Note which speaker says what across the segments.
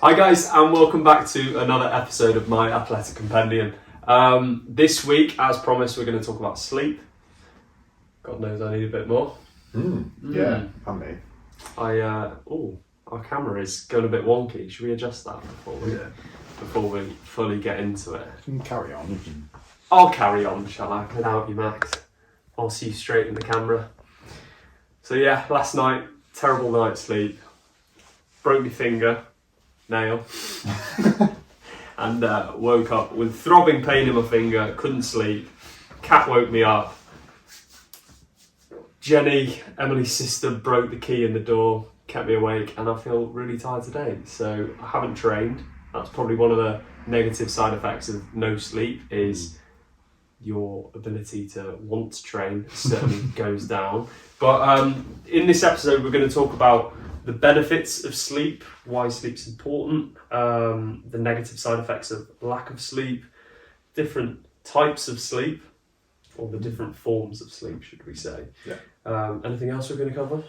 Speaker 1: Hi guys, and welcome back to another episode of my Athletic Compendium. This week, as promised, we're going to talk about sleep. God knows I need a bit more.
Speaker 2: Yeah, and me.
Speaker 1: Our camera is going a bit wonky. Should we adjust that before we fully get into it?
Speaker 2: You can carry on.
Speaker 1: I'll carry on, shall I? Without you, Max. I'll see you straight in the camera. So yeah, last night, terrible night's sleep. Broke my finger, nail, and woke up with throbbing pain in my finger, couldn't sleep. Cat woke me up. Jenny, Emily's sister, broke the key in the door, kept me awake, and I feel really tired today. So I haven't trained. That's probably one of the negative side effects of no sleep is your ability to want to train certainly goes down. But in this episode, we're going to talk about the benefits of sleep, why sleep's important, the negative side effects of lack of sleep, different types of sleep, or the different forms of sleep, should we say.
Speaker 2: Yeah.
Speaker 1: Anything else we're going to cover?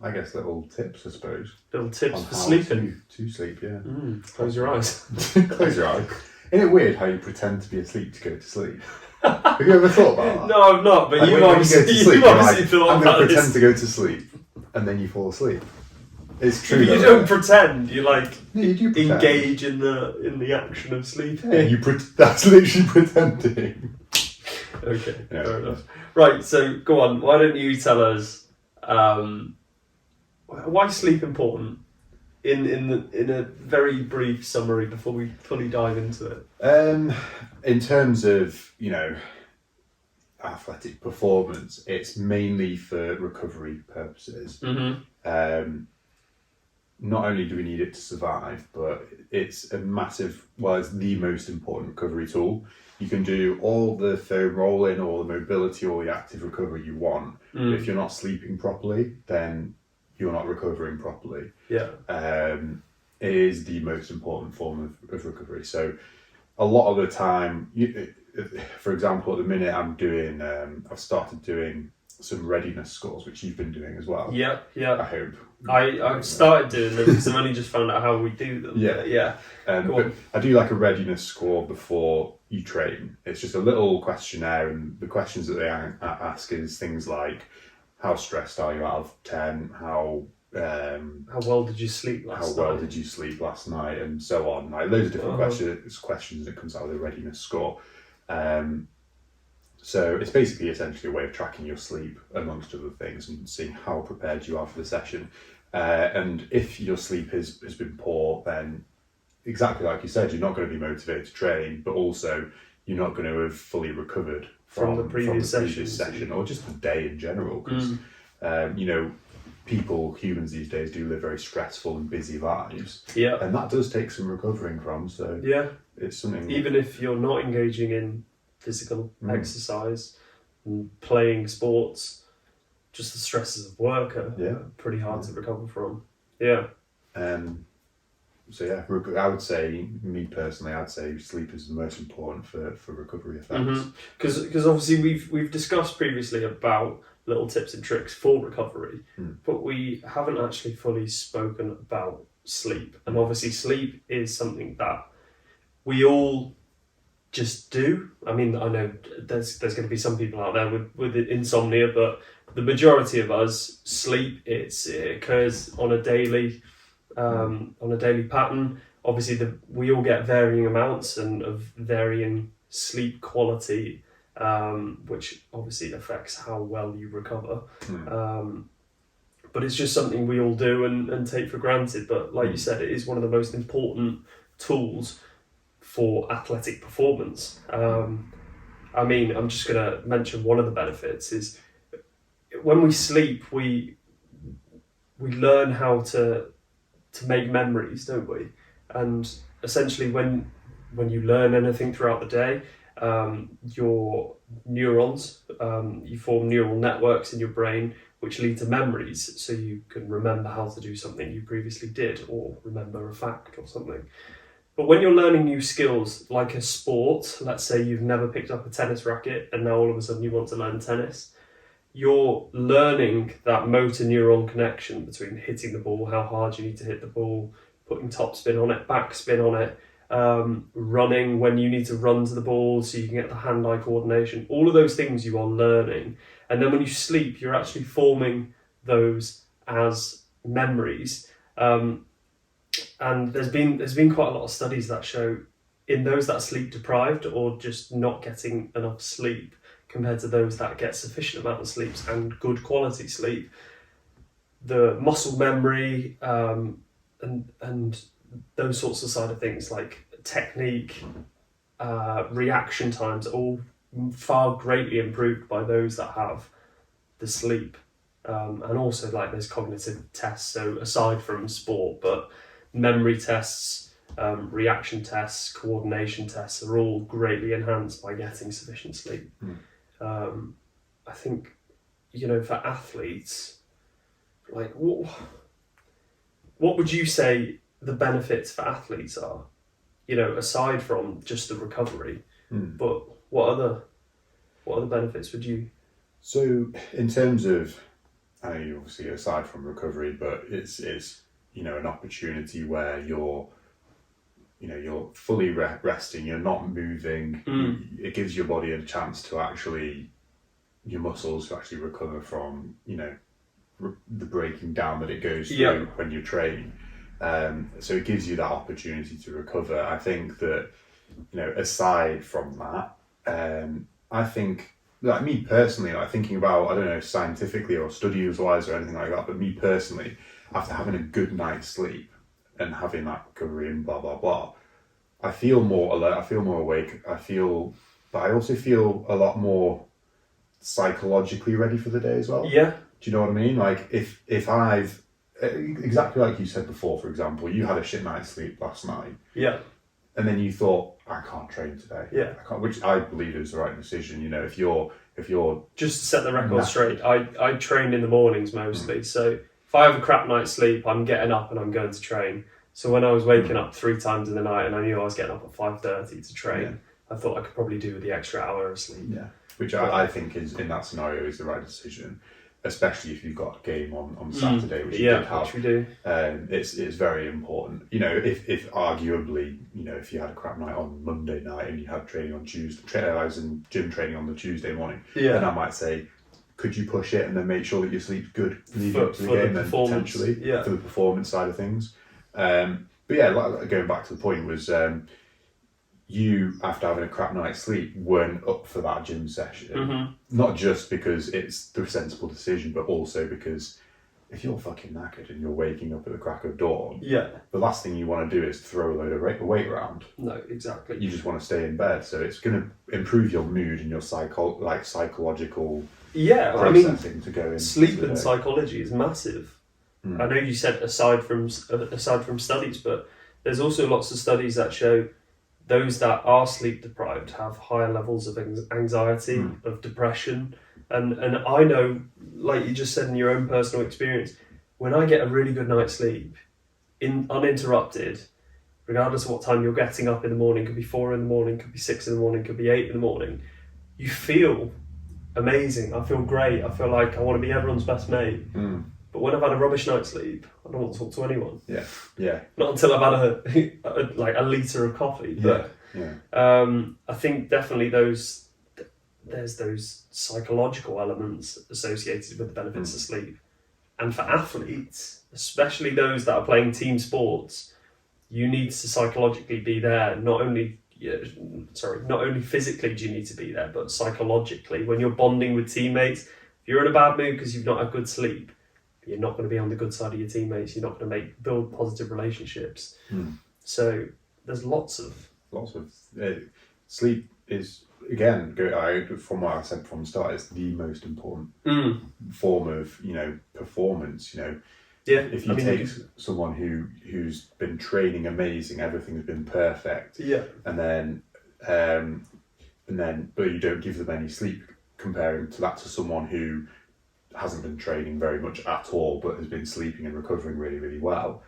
Speaker 2: I guess little tips, I suppose.
Speaker 1: Little tips
Speaker 2: on
Speaker 1: for
Speaker 2: how
Speaker 1: sleeping.
Speaker 2: To sleep, yeah.
Speaker 1: Close your eyes.
Speaker 2: Close your eyes. Isn't it weird how you pretend to be asleep to go to sleep? Have you ever thought about that?
Speaker 1: No, I've not, but
Speaker 2: Like
Speaker 1: you
Speaker 2: when
Speaker 1: obviously,
Speaker 2: you go to sleep,
Speaker 1: you
Speaker 2: you're
Speaker 1: obviously
Speaker 2: like,
Speaker 1: thought
Speaker 2: I'm
Speaker 1: about
Speaker 2: going to
Speaker 1: this.
Speaker 2: pretend to go to sleep, and then you fall asleep. It's true.
Speaker 1: You
Speaker 2: though,
Speaker 1: don't
Speaker 2: right?
Speaker 1: pretend, you like
Speaker 2: Yeah, you do pretend.
Speaker 1: engage in the action of sleeping.
Speaker 2: Yeah, that's literally pretending.
Speaker 1: Okay,
Speaker 2: Yeah.
Speaker 1: fair enough. Right, so go on. Why don't you tell us why is sleep important in a very brief summary before we fully dive into it?
Speaker 2: In terms of athletic performance, it's mainly for recovery purposes. Not only do we need it to survive, but it's it's the most important recovery tool. You can do all the foam rolling, all the mobility, all the active recovery you want. If you're not sleeping properly, then you're not recovering properly.
Speaker 1: Yeah.
Speaker 2: It is the most important form of recovery. So a lot of the time, for example, at the minute I've started doing some readiness scores, which you've been doing as well.
Speaker 1: Yeah.
Speaker 2: I hope.
Speaker 1: I've started doing them because I've only just found out how we do them.
Speaker 2: Yeah. But I do like a readiness score before you train. It's just a little questionnaire, and the questions that they ask is things like, how stressed are you out of 10? How
Speaker 1: well did you sleep last night?
Speaker 2: How well did you sleep last night? And so on. Like loads of different questions that comes out with a readiness score. So it's essentially a way of tracking your sleep amongst other things and seeing how prepared you are for the session. And if your sleep has been poor, then exactly like you said, you're not going to be motivated to train, but also you're not going to have fully recovered from the previous session or just the day in general. Because humans these days do live very stressful and busy lives.
Speaker 1: Yeah.
Speaker 2: And that does take some recovering from. So
Speaker 1: yeah,
Speaker 2: it's something.
Speaker 1: Even if you're not engaging in physical exercise and playing sports, just the stresses of work are pretty hard to recover from. Yeah.
Speaker 2: So yeah, I would say, me personally, I'd say sleep is the most important for recovery effects.
Speaker 1: Because obviously we've discussed previously about little tips and tricks for recovery, but we haven't actually fully spoken about sleep. And obviously sleep is something that we all just do. I mean, I know there's going to be some people out there with insomnia, but the majority of us sleep. It occurs on a daily pattern. Obviously, we all get varying amounts and of varying sleep quality, which obviously affects how well you recover. But it's just something we all do and take for granted. But like you said, it is one of the most important tools for athletic performance. I mean, I'm just going to mention one of the benefits is when we sleep, we learn how to make memories, don't we? And essentially when you learn anything throughout the day, your neurons, you form neural networks in your brain which lead to memories, so you can remember how to do something you previously did or remember a fact or something. But when you're learning new skills, like a sport, let's say you've never picked up a tennis racket and now all of a sudden you want to learn tennis, you're learning that motor neuron connection between hitting the ball, how hard you need to hit the ball, putting top spin on it, back spin on it, running when you need to run to the ball so you can get the hand-eye coordination. All of those things you are learning. And then when you sleep, you're actually forming those as memories. And there's been quite a lot of studies that show in those that are sleep deprived or just not getting enough sleep compared to those that get sufficient amount of sleep and good quality sleep, the muscle memory and those sorts of side of things like technique, reaction times are all far greatly improved by those that have the sleep. And also like there's cognitive tests, so aside from sport, but memory tests, reaction tests, coordination tests are all greatly enhanced by getting sufficient sleep. I think, for athletes, like what would you say the benefits for athletes are? Aside from just the recovery, but what other benefits would you?
Speaker 2: So in terms of, I know obviously aside from recovery, but it's an opportunity where you're fully resting, you're not moving. It gives your body a chance to actually, your muscles to actually recover from the breaking down that it goes through when you train. So it gives you that opportunity to recover. I think that aside from that, I think, like me personally, like thinking about, I don't know, scientifically or studies wise or anything like that, but me personally, after having a good night's sleep and having that recovery and blah blah blah, I feel more alert, I feel more awake, but I also feel a lot more psychologically ready for the day as well.
Speaker 1: Yeah.
Speaker 2: Do you know what I mean? Like if I've, exactly like you said before, for example, you had a shit night's sleep last night.
Speaker 1: Yeah.
Speaker 2: And then you thought, I can't train today.
Speaker 1: Yeah.
Speaker 2: I can't, which I believe is the right decision. If you're
Speaker 1: just to set the record straight, I train in the mornings mostly. So if I have a crap night's sleep, I'm getting up and I'm going to train. So when I was waking up 3 times in the night and I knew I was getting up at 5:30 to train, I thought I could probably do with the extra hour of sleep.
Speaker 2: Yeah. Which I think is, in that scenario, is the right decision. Especially if you've got a game on Saturday, which you did have.
Speaker 1: Which we do.
Speaker 2: It's very important. If arguably, if you had a crap night on Monday night and you had training on Tuesday, I was in gym training on the Tuesday morning, then I might say, could you push it and then make sure that your sleep's good leading up to the game, then potentially for the performance side of things. But yeah, going back to the point was, you, after having a crap night's sleep, weren't up for that gym session. Not just because it's the sensible decision, but also because if you're fucking knackered and you're waking up at the crack of dawn, the last thing you want to do is throw a load of weight around.
Speaker 1: No, exactly.
Speaker 2: You just want to stay in bed. So it's going to improve your mood and your psychological processing to go in.
Speaker 1: Sleep and psychology is massive. I know you said aside from studies, but there's also lots of studies that show those that are sleep deprived have higher levels of anxiety, of depression. And I know, like you just said in your own personal experience, when I get a really good night's sleep, uninterrupted, regardless of what time you're getting up in the morning, could be 4 in the morning, could be 6 in the morning, could be 8 in the morning, you feel amazing. I feel great. I feel like I want to be everyone's best mate. But when I've had a rubbish night's sleep, I don't want to talk to anyone.
Speaker 2: Yeah. Not
Speaker 1: until I've had a litre of coffee. But I think definitely there's those psychological elements associated with the benefits of sleep. And for athletes, especially those that are playing team sports, you need to psychologically be there. Not only physically do you need to be there, but psychologically. When you're bonding with teammates, if you're in a bad mood because you've not had good sleep, you're not going to be on the good side of your teammates. You're not going to build positive relationships. So there's lots of
Speaker 2: sleep is, again, from what I said from the start, it's the most important form of performance. If you take someone who's been training amazing, everything's been perfect, and then but you don't give them any sleep, comparing to someone who hasn't been training very much at all, but has been sleeping and recovering really, really well.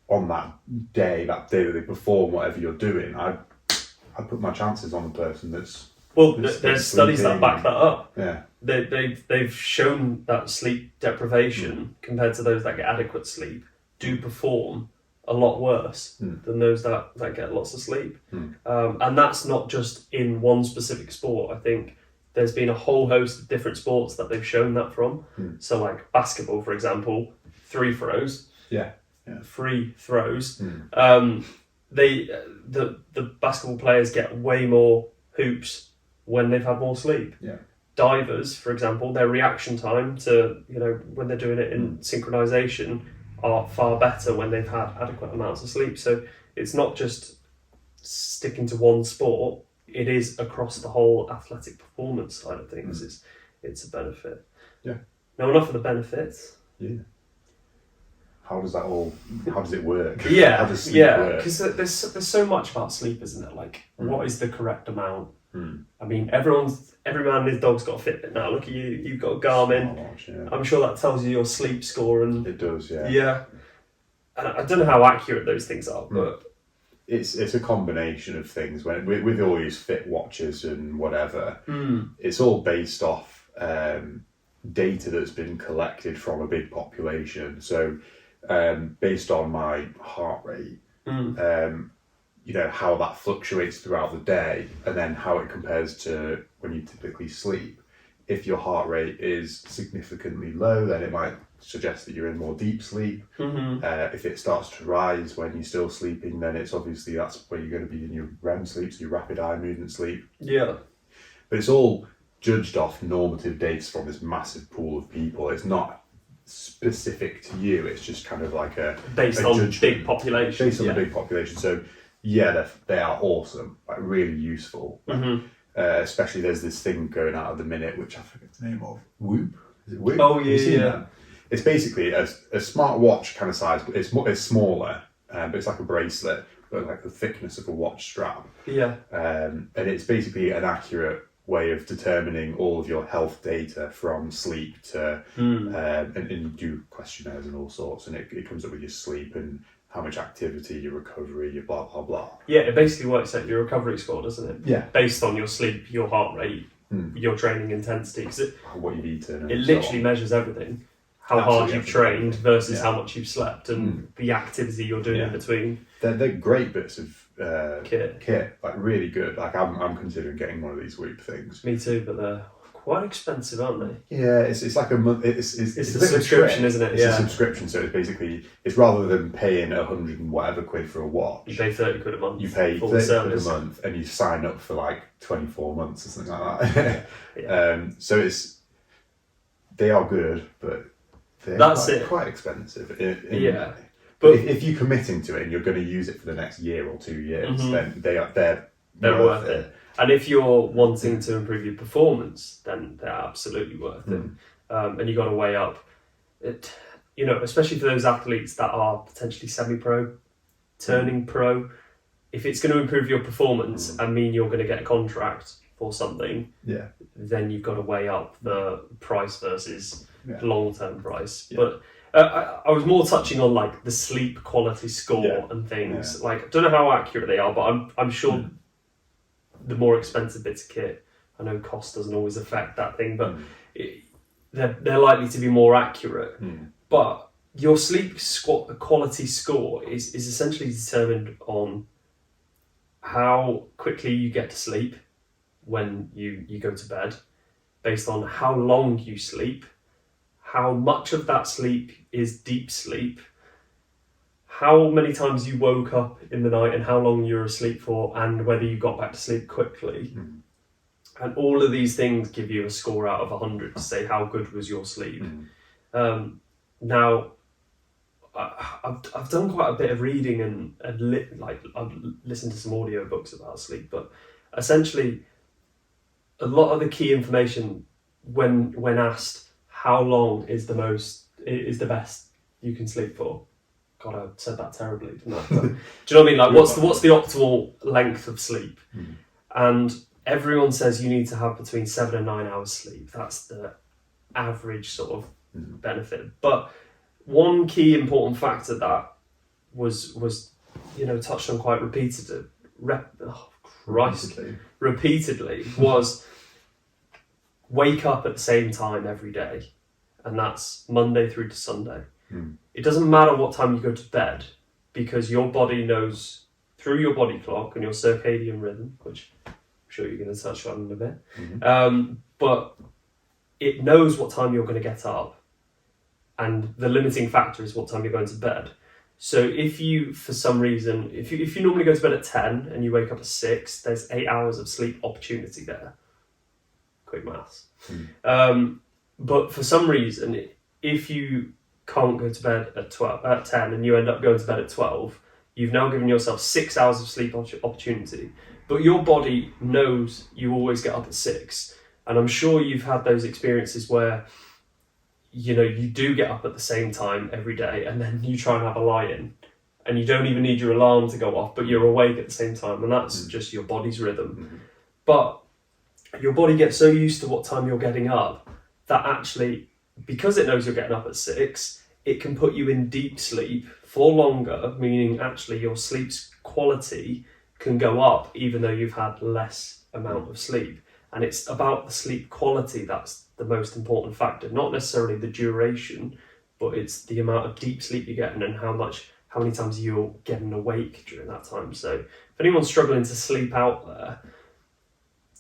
Speaker 2: On that day that they perform whatever you're doing, I put my chances on the person that's
Speaker 1: Well,
Speaker 2: It's
Speaker 1: there's studies that
Speaker 2: sleeping.
Speaker 1: back that up.
Speaker 2: Yeah.
Speaker 1: They've shown that sleep deprivation compared to those that get adequate sleep do perform a lot worse than those that get lots of sleep. And that's not just in one specific sport. I think there's been a whole host of different sports that they've shown that from. So like basketball, for example, 3 throws.
Speaker 2: Yeah.
Speaker 1: 3 throws. The basketball players get way more hoops when they've had more sleep.
Speaker 2: Yeah.
Speaker 1: Divers, for example, their reaction time to, when they're doing it in synchronization are far better when they've had adequate amounts of sleep. So it's not just sticking to one sport, it is across the whole athletic performance side of things. It's a benefit.
Speaker 2: Yeah.
Speaker 1: Now, enough of the benefits.
Speaker 2: Yeah. How does it work?
Speaker 1: Yeah,
Speaker 2: How does sleep work?
Speaker 1: because there's so much about sleep, isn't there? Like, what is the correct amount? I mean, every man and his dog's got a Fitbit now. Look at you, you've got a Garmin.
Speaker 2: Smartwatch, yeah.
Speaker 1: I'm sure that tells you your sleep score, and
Speaker 2: It does, yeah.
Speaker 1: yeah. And I don't know how accurate those things are, but
Speaker 2: It's a combination of things. With all these Fit watches and whatever, it's all based off data that's been collected from a big population. So, based on my heart rate, how that fluctuates throughout the day, and then how it compares to when you typically sleep. If your heart rate is significantly low, then it might suggest that you're in more deep sleep. If it starts to rise when you're still sleeping, then it's obviously that's where you're going to be in your REM sleep, so your rapid eye movement sleep.
Speaker 1: yeah.
Speaker 2: But it's all judged off normative data from this massive pool of people. It's not specific to you. It's just kind of like
Speaker 1: Based
Speaker 2: a
Speaker 1: on
Speaker 2: judgment.
Speaker 1: big population.
Speaker 2: Based on the big population. So yeah, they are awesome, like really useful. Especially there's this thing going out at the minute, which I forget the name of. Whoop. Is it Whoop?
Speaker 1: Oh,
Speaker 2: Have you
Speaker 1: yeah,
Speaker 2: seen
Speaker 1: yeah.
Speaker 2: that? It's basically a smartwatch kind of size, but it's smaller, but it's like a bracelet, but like the thickness of a watch strap.
Speaker 1: Yeah.
Speaker 2: And it's basically an accurate way of determining all of your health data from sleep to, and you do questionnaires and all sorts, and it comes up with your sleep and how much activity, your recovery, your blah, blah, blah.
Speaker 1: Yeah, it basically works out your recovery score, doesn't it?
Speaker 2: Yeah.
Speaker 1: Based on your sleep, your heart rate, your training intensity. Because
Speaker 2: What you've eaten.
Speaker 1: it literally measures everything. How hard
Speaker 2: Absolutely
Speaker 1: you've
Speaker 2: everything.
Speaker 1: trained versus
Speaker 2: Yeah.
Speaker 1: how much you've slept and the activity you're doing in between.
Speaker 2: They're great bits of
Speaker 1: Kit.
Speaker 2: like really good. Like I'm considering getting one of these Whoop things.
Speaker 1: Me too, but they're quite expensive, aren't they?
Speaker 2: Yeah, it's like a month. It's
Speaker 1: It's
Speaker 2: a
Speaker 1: a
Speaker 2: bit of a
Speaker 1: subscription,
Speaker 2: trick.
Speaker 1: isn't it?
Speaker 2: It's
Speaker 1: Yeah.
Speaker 2: a subscription, so it's rather than paying 100 and whatever quid for a watch.
Speaker 1: You pay £30 a month.
Speaker 2: You pay
Speaker 1: for
Speaker 2: 30
Speaker 1: the
Speaker 2: quid a
Speaker 1: service.
Speaker 2: month and you sign up for like 24 months or something like that.
Speaker 1: Yeah.
Speaker 2: So they are good, but they're
Speaker 1: That's it.
Speaker 2: quite expensive.
Speaker 1: Yeah.
Speaker 2: But if you're committing to it and you're going to use it for the next year or 2 years, then they're
Speaker 1: worth it. And if you're wanting to improve your performance, then they're absolutely worth it. And you've got to weigh up it, especially for those athletes that are potentially semi-pro, turning pro. If it's going to improve your performance and mean you're going to get a contract for something,
Speaker 2: Yeah.
Speaker 1: then you've got to weigh up the price versus
Speaker 2: Yeah.
Speaker 1: long-term price.
Speaker 2: Yeah.
Speaker 1: But I was more touching on like the sleep quality score and things. Like, I don't know how accurate they are, but I'm sure the more expensive bits of kit, I know cost doesn't always affect that thing, but they're likely to be more accurate. But your sleep quality score is essentially determined on how quickly you get to sleep when you go to bed, based on how long you sleep, how much of that sleep is deep sleep, how many times you woke up in the night and how long you were asleep for, and whether you got back to sleep quickly. And all of these things give you a score out of 100 to say how good was your sleep. Now, I've done quite a bit of reading and I've listened to some audiobooks about sleep, but essentially a lot of the key information when asked how long is the best you can sleep for. God, I said that terribly, didn't I? Do you know what I mean? Like, what's the optimal length of sleep? And everyone says you need to have between 7 and 9 hours sleep. That's the average sort of benefit. But one key important factor that was touched on quite repeatedly. Christ, repeatedly was wake up at the same time every day, and that's Monday through to Sunday. It doesn't matter what time you go to bed, because your body knows through your body clock and your circadian rhythm, which I'm sure you're going to touch on in a bit, but it knows what time you're going to get up, and the limiting factor is what time you're going to bed. So if you, for some reason, if you normally go to bed at 10 and you wake up at 6, there's 8 hours of sleep opportunity there. Quick maths. But for some reason, if you can't go to bed at 10 and you end up going to bed at 12, you've now given yourself 6 hours of sleep opportunity. But your body knows you always get up at 6. And I'm sure you've had those experiences where, you know, you do get up at the same time every day, and then you try and have a lie-in, and you don't even need your alarm to go off, but you're awake at the same time, and that's just your body's rhythm. But your body gets so used to what time you're getting up that actually, because it knows you're getting up at 6, it can put you in deep sleep for longer, meaning actually your sleep's quality can go up even though you've had less amount of sleep. And it's about the sleep quality that's the most important factor, not necessarily the duration, but it's the amount of deep sleep you're getting and how many times you're getting awake during that time. So if anyone's struggling to sleep out there,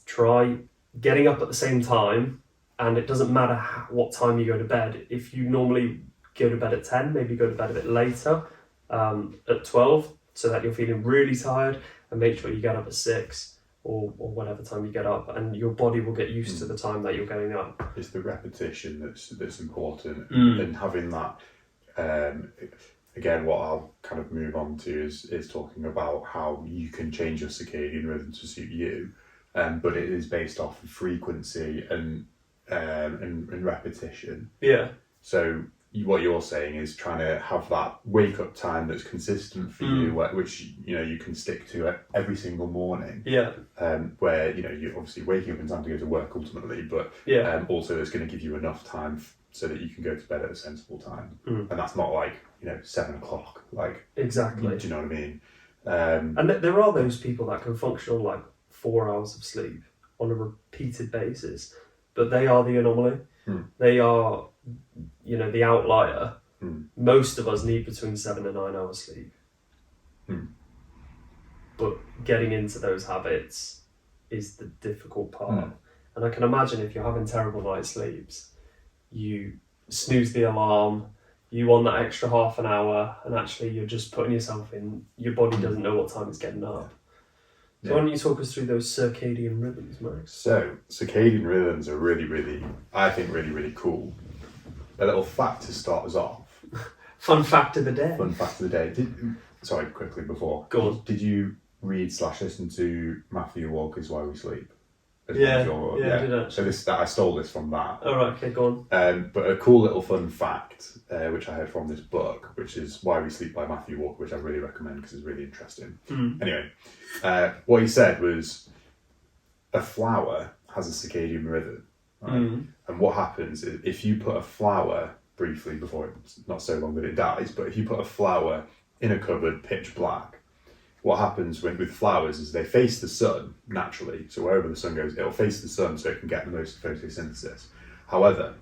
Speaker 1: try getting up at the same time, and it doesn't matter what time you go to bed. If you normally go to bed at 10, maybe go to bed a bit later, at 12, so that you're feeling really tired, and make sure you get up at 6. Or whatever time you get up, and your body will get used to the time that you're getting up.
Speaker 2: It's the repetition that's important, and having that. Again, what I'll kind of move on to is talking about how you can change your circadian rhythm to suit you, but it is based off of frequency and repetition.
Speaker 1: Yeah.
Speaker 2: So what you're saying is trying to have that wake up time that's consistent for you, which you can stick to every single morning.
Speaker 1: Yeah.
Speaker 2: Where you're obviously waking up in time to go to work ultimately, but also it's going to give you enough time so that you can go to bed at a sensible time, and that's not like 7 o'clock. Like
Speaker 1: exactly.
Speaker 2: Do you know what I mean?
Speaker 1: And there are those people that can function on like 4 hours of sleep on a repeated basis, but they are the anomaly. They are, the outlier. Most of us need between 7 and 9 hours sleep. But getting into those habits is the difficult part. And I can imagine if you're having terrible night sleeps, you snooze the alarm, you want that extra half an hour, and actually you're just putting yourself in, your body doesn't know what time it's getting up. So why don't you talk us through those circadian rhythms, Max? So,
Speaker 2: circadian rhythms are really, really, I think, really, really cool. A little fact to start us off.
Speaker 1: Fun fact of the day.
Speaker 2: Sorry, quickly before.
Speaker 1: Go on.
Speaker 2: Did you read/listen to Matthew Walker's Why We Sleep?
Speaker 1: I did actually.
Speaker 2: So I stole this from that.
Speaker 1: All right, okay, go on.
Speaker 2: But a cool little fun fact, which I heard from this book, which is Why We Sleep by Matthew Walker, which I really recommend because it's really interesting. Anyway, what he said was a flower has a circadian rhythm. Right? And what happens is if you put a flower, briefly before it's not so long that it dies, but if you put a flower in a cupboard pitch black, what happens with flowers is they face the sun naturally. So wherever the sun goes, it'll face the sun so it can get the most photosynthesis. However,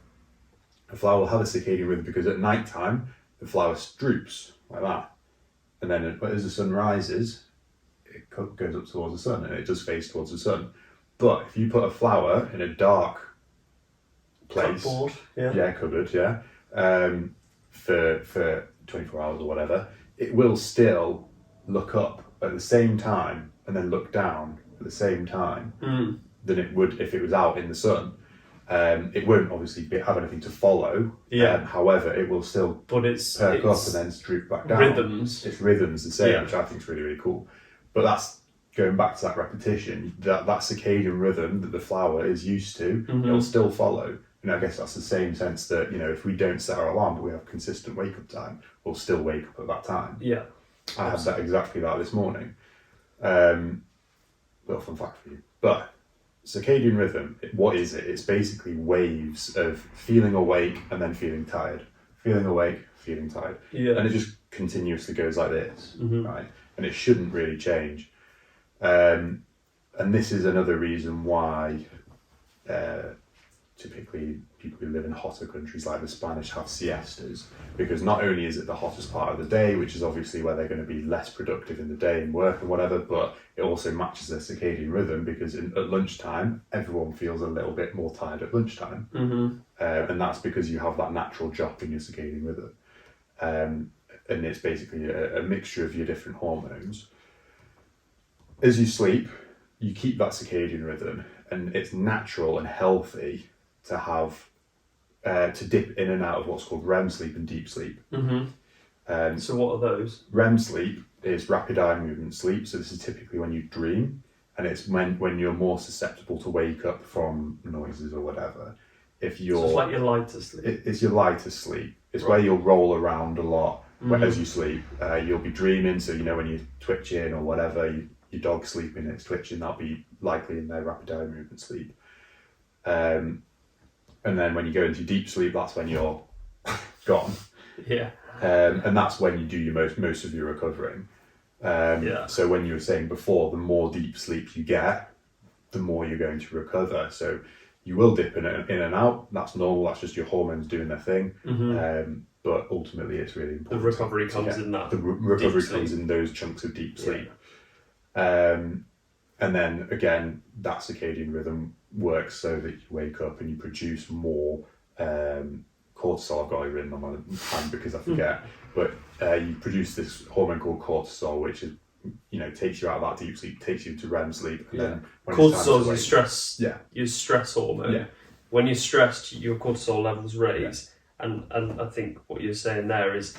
Speaker 2: a flower will have a circadian rhythm because at night time, the flower droops like that. And then as the sun rises, it goes up towards the sun and it does face towards the sun. But if you put a flower in a dark place, cupboard, for 24 hours or whatever, it will still look up at the same time and then look down at the same time than it would if it was out in the sun. It won't obviously have anything to follow. However, it will still perk up and then droop back down. It's rhythms the same, which I think is really, really cool. But that's going back to that repetition, that circadian rhythm that the flower is used to, it'll still follow. And I guess that's the same sense that, if we don't set our alarm but we have consistent wake up time, we'll still wake up at that time.
Speaker 1: Yeah.
Speaker 2: I had that exactly that this morning. Little fun fact for you. But circadian rhythm, what is it? It's basically waves of feeling awake and then feeling tired. Feeling awake, feeling tired.
Speaker 1: Yeah.
Speaker 2: And it just continuously goes like this, right? And it shouldn't really change. And this is another reason why typically people who live in hotter countries like the Spanish have siestas, because not only is it the hottest part of the day, which is obviously where they're going to be less productive in the day and work and whatever, but it also matches their circadian rhythm, because at lunchtime everyone feels a little bit more tired at lunchtime. And that's because you have that natural drop in your circadian rhythm. And it's basically a mixture of your different hormones. As you sleep, you keep that circadian rhythm, and it's natural and healthy to have to dip in and out of what's called REM sleep and deep sleep.
Speaker 1: So what are those?
Speaker 2: REM sleep is rapid eye movement sleep, so this is typically when you dream, and it's when you're more susceptible to wake up from noises or whatever. If you're,
Speaker 1: so it's like your lighter sleep.
Speaker 2: It's your lighter sleep. It's where you'll roll around a lot as you sleep. You'll be dreaming, so when you're twitching or whatever, your dog's sleeping and it's twitching, that'll be likely in their rapid eye movement sleep. And then when you go into deep sleep, that's when you're gone.
Speaker 1: Yeah.
Speaker 2: And that's when you do your most of your recovering. So when you were saying before, the more deep sleep you get, the more you're going to recover. So you will dip in and out. That's normal. That's just your hormones doing their thing. But ultimately, it's really important.
Speaker 1: The recovery comes in that.
Speaker 2: The recovery comes in those chunks of deep sleep. And then again, that circadian rhythm works so that you wake up and you produce more cortisol. I've got it written on my hand because I forget. But you produce this hormone called cortisol, which is, takes you out of that deep sleep, takes you to REM sleep. And then when
Speaker 1: cortisol is your stress.
Speaker 2: Yeah.
Speaker 1: Your stress hormone.
Speaker 2: Yeah.
Speaker 1: When you're stressed, your cortisol levels raise, and I think what you're saying there is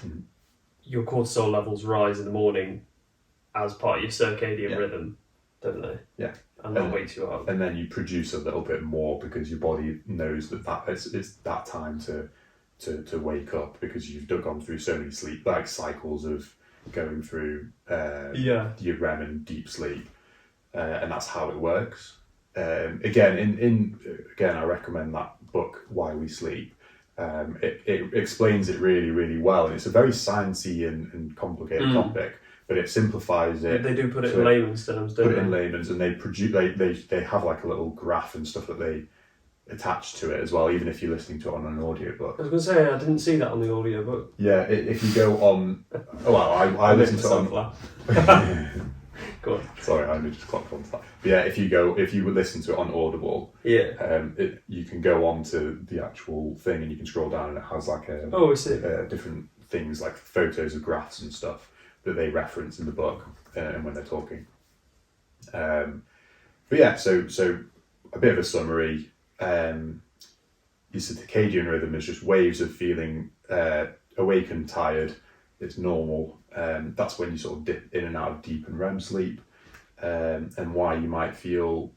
Speaker 1: your cortisol levels rise in the morning as part of your circadian rhythm, don't they?
Speaker 2: Yeah.
Speaker 1: And that wakes you up.
Speaker 2: And then you produce a little bit more because your body knows that it's that time to wake up, because you've gone through so many sleep cycles of going through your REM and deep sleep, and that's how it works. Again, I recommend that book Why We Sleep. It explains it really, really well, and it's a very sciencey and complicated topic, but it simplifies it.
Speaker 1: They do put it in layman's terms, don't they?
Speaker 2: Put it in layman's, and they produce. They have like a little graph and stuff that they attach to it as well, even if you're listening to it on an audiobook.
Speaker 1: I was going to say, I didn't see that on the audiobook.
Speaker 2: Yeah, if you go on... I listened to it on...
Speaker 1: Go on.
Speaker 2: Sorry, I only just clocked on to that. But yeah, if you would listen to it on Audible, you can go on to the actual thing and you can scroll down and it has like different things like photos of graphs and stuff that they reference in the book and when they're talking. But yeah, so a bit of a summary. Your circadian rhythm is just waves of feeling awake and tired. It's normal. That's when you sort of dip in and out of deep and REM sleep, and why you might feel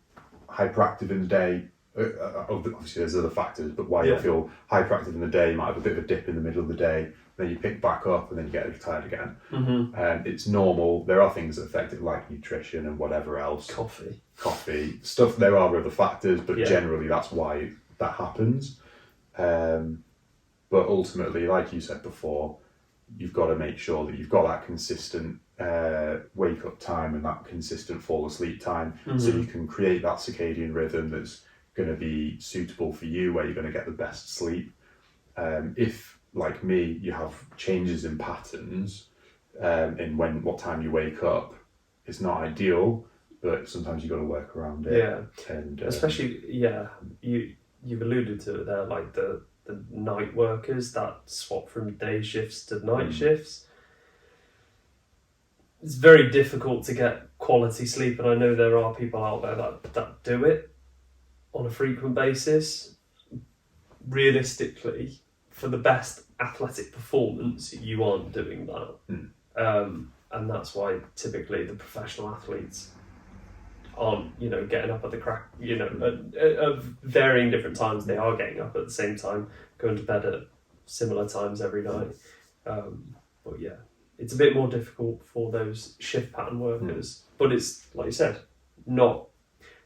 Speaker 2: hyperactive in the day. Obviously, there's other factors, but why you feel hyperactive in the day, you might have a bit of a dip in the middle of the day, then you pick back up, and then you get tired again. It's normal. There are things that affect it, like nutrition and whatever else. Coffee, stuff. There are other factors, but generally that's why that happens. But ultimately, like you said before, you've got to make sure that you've got that consistent wake up time and that consistent fall asleep time, so you can create that circadian rhythm that's going to be suitable for you, where you're going to get the best sleep. If, like me, you have changes in patterns in what time you wake up, it's not ideal, but sometimes you've got to work around it.
Speaker 1: Yeah,
Speaker 2: and
Speaker 1: especially you've alluded to it there, like the night workers that swap from day shifts to night shifts. It's very difficult to get quality sleep, and I know there are people out there that do it on a frequent basis. Realistically, for the best athletic performance, you aren't doing that. And that's why typically the professional athletes aren't, getting up at the crack, at varying different times. They are getting up at the same time, going to bed at similar times every night. But yeah, it's a bit more difficult for those shift pattern workers. But it's, like you said,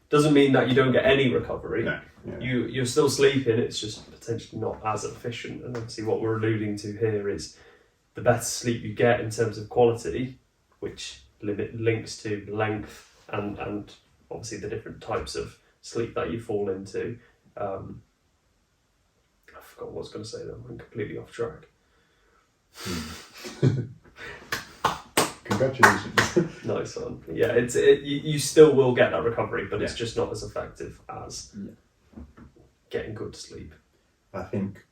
Speaker 1: doesn't mean that you don't get any recovery.
Speaker 2: No, yeah.
Speaker 1: You're still sleeping, it's just potentially not as efficient. And obviously what we're alluding to here is the better sleep you get in terms of quality, which links to length and obviously the different types of sleep that you fall into. I forgot what I was going to say then. I'm completely off track.
Speaker 2: Congratulations.
Speaker 1: Nice one. Yeah, you still will get that recovery, but it's just not as effective as getting good sleep.
Speaker 2: I think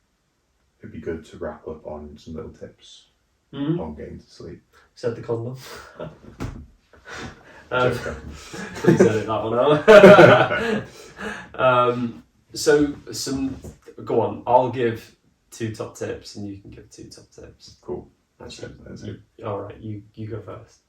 Speaker 2: it'd be good to wrap up on some little tips on getting to sleep.
Speaker 1: Said the condom.
Speaker 2: Joker.
Speaker 1: Please edit that one out. Go on. I'll give 2 top tips, and you can give 2 top tips.
Speaker 2: Cool.
Speaker 1: That's it. All right, you go first.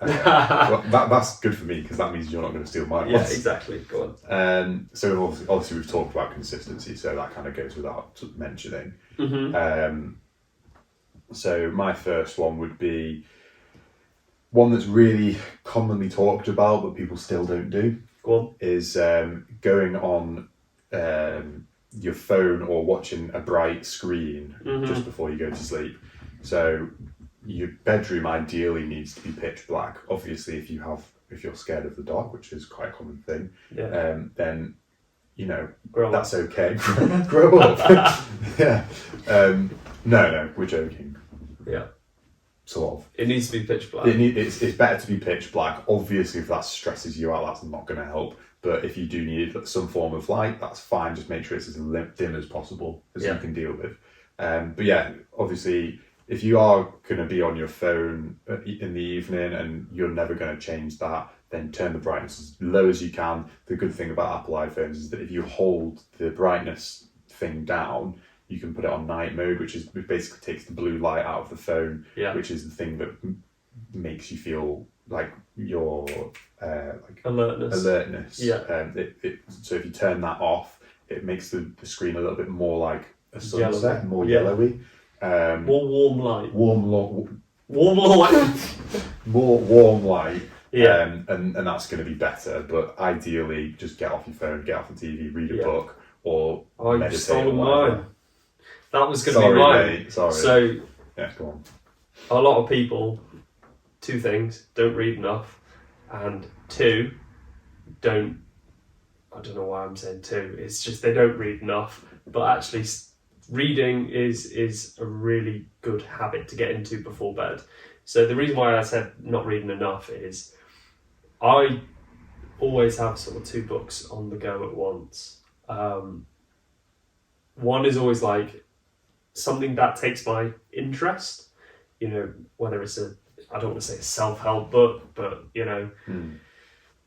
Speaker 2: Well, that's good for me because that means you're not going to steal mine.
Speaker 1: Yeah, exactly. Go
Speaker 2: on. So obviously we've talked about consistency, so that kind of goes without mentioning. So my first one would be one that's really commonly talked about, but people still don't do.
Speaker 1: Go on.
Speaker 2: Is going on your phone or watching a bright screen just before you go to sleep. So your bedroom ideally needs to be pitch black. Obviously, if you're scared of the dark, which is quite a common thing, then that's okay. Grow up. Yeah. No, we're joking.
Speaker 1: Yeah.
Speaker 2: Sort of.
Speaker 1: It needs to be pitch black.
Speaker 2: It's better to be pitch black. Obviously, if that stresses you out, that's not going to help. But if you do need some form of light, that's fine. Just make sure it's as dim as possible as you can deal with. But yeah, obviously, if you are going to be on your phone in the evening and you're never going to change that, then turn the brightness as low as you can. The good thing about Apple iPhones is that if you hold the brightness thing down, you can put it on night mode, which basically takes the blue light out of the phone, which is the thing that makes you feel like your alertness.
Speaker 1: Yeah.
Speaker 2: So if you turn that off, it makes the screen a little bit more like a sunset, more yellowy.
Speaker 1: More warm light.
Speaker 2: Warm
Speaker 1: light.
Speaker 2: More warm light.
Speaker 1: Yeah.
Speaker 2: And that's going to be better. But ideally, just get off your phone, get off the TV, read a book, or meditate.
Speaker 1: You've stolen mine. That was going to be mine.
Speaker 2: Mate, sorry.
Speaker 1: So,
Speaker 2: yeah, go on.
Speaker 1: A lot of people, 2 things: don't read enough, and 2, don't. I don't know why I'm saying 2. It's just they don't read enough. But actually, reading is a really good habit to get into before bed. So the reason why I said not reading enough is I always have sort of 2 books on the go at once. One is always like something that takes my interest, whether it's I don't want to say a self-help book, but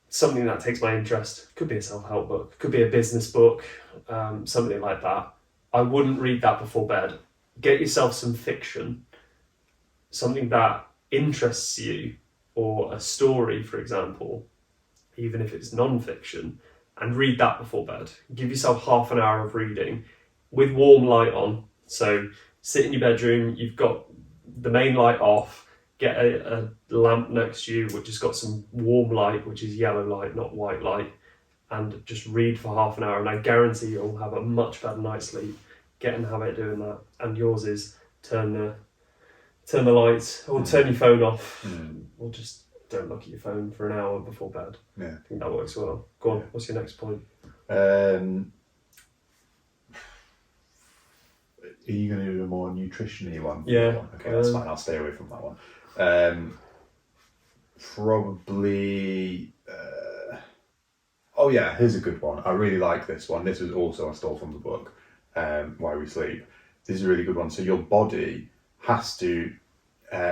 Speaker 1: something that takes my interest. Could be a self-help book, could be a business book, something like that. I wouldn't read that before bed. Get yourself some fiction, something that interests you, or a story, for example, even if it's non-fiction, and read that before bed. Give yourself half an hour of reading with warm light on. So sit in your bedroom, you've got the main light off, get a lamp next to you which has got some warm light, which is yellow light, not white light, and just read for half an hour, and I guarantee you'll have a much better night's sleep. Get in the habit of doing that. And yours is turn the lights, or turn your phone off, or just don't look at your phone for an hour before bed.
Speaker 2: Yeah,
Speaker 1: I think that works well. Go on, what's your next point?
Speaker 2: Are you going to do a more nutrition-y one?
Speaker 1: Yeah.
Speaker 2: Okay, that's fine. I'll stay away from that one. Probably. Oh yeah, here's a good one. I really like this one. This was also I stole from the book. Why We Sleep. This is a really good one. So your body has to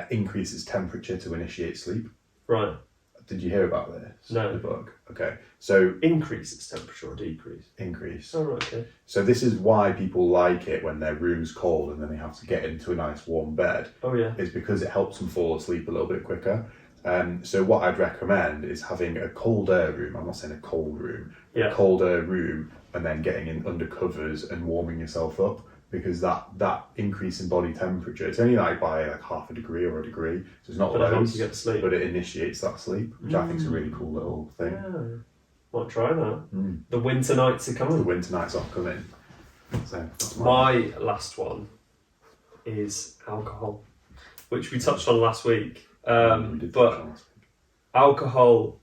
Speaker 2: increase its temperature to initiate sleep.
Speaker 1: Right.
Speaker 2: Did you hear about this?
Speaker 1: No.
Speaker 2: In the book. Okay. So
Speaker 1: increase its temperature or decrease?
Speaker 2: Increase.
Speaker 1: Oh, right, okay.
Speaker 2: So this is why people like it when their room's cold and then they have to get into a nice warm bed.
Speaker 1: Oh yeah.
Speaker 2: Is because it helps them fall asleep a little bit quicker. So what I'd recommend is having a cold air room. I'm not saying a cold room.
Speaker 1: Yeah.
Speaker 2: A cold air room, and then getting in under covers and warming yourself up, because that increase in body temperature, it's only like by like half a degree or a degree, so it's not
Speaker 1: But it helps
Speaker 2: loads,
Speaker 1: you get to sleep.
Speaker 2: but it initiates that sleep, which I think is a really cool little thing.
Speaker 1: Yeah. Might try that. The winter nights are coming.
Speaker 2: The winter nights are coming. So that's
Speaker 1: my last one is alcohol, which we touched on last week. But alcohol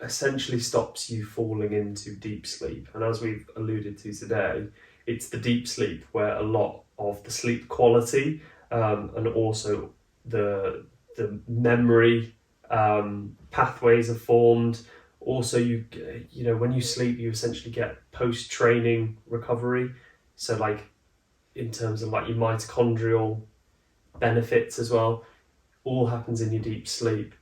Speaker 1: essentially stops you falling into deep sleep. And as we've alluded to today, it's the deep sleep where a lot of the sleep quality and also the memory pathways are formed. Also, you know, when you sleep, you essentially get post-training recovery. So like in terms of like your mitochondrial benefits as well, all happens in your deep sleep.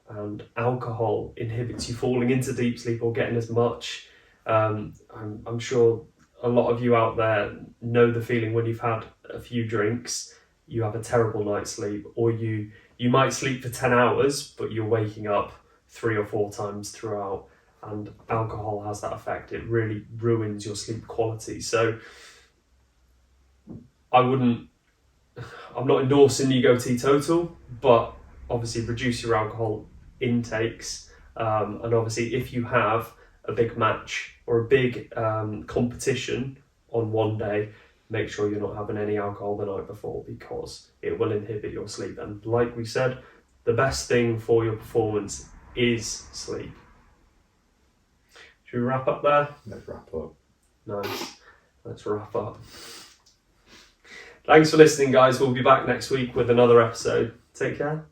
Speaker 1: And alcohol inhibits you falling into deep sleep or getting as much. I'm sure a lot of you out there know the feeling when you've had a few drinks, you have a terrible night's sleep, or you might sleep for 10 hours, but you're waking up 3 or 4 times throughout. And alcohol has that effect. It really ruins your sleep quality. So I'm not endorsing you go teetotal, but obviously reduce your alcohol intakes. And obviously if you have a big match or a big competition on one day, make sure you're not having any alcohol the night before, because it will inhibit your sleep. And like we said, the best thing for your performance is sleep. Should we wrap up there?
Speaker 2: Let's wrap up.
Speaker 1: Nice. Let's wrap up. Thanks for listening, guys. We'll be back next week with another episode. Take care.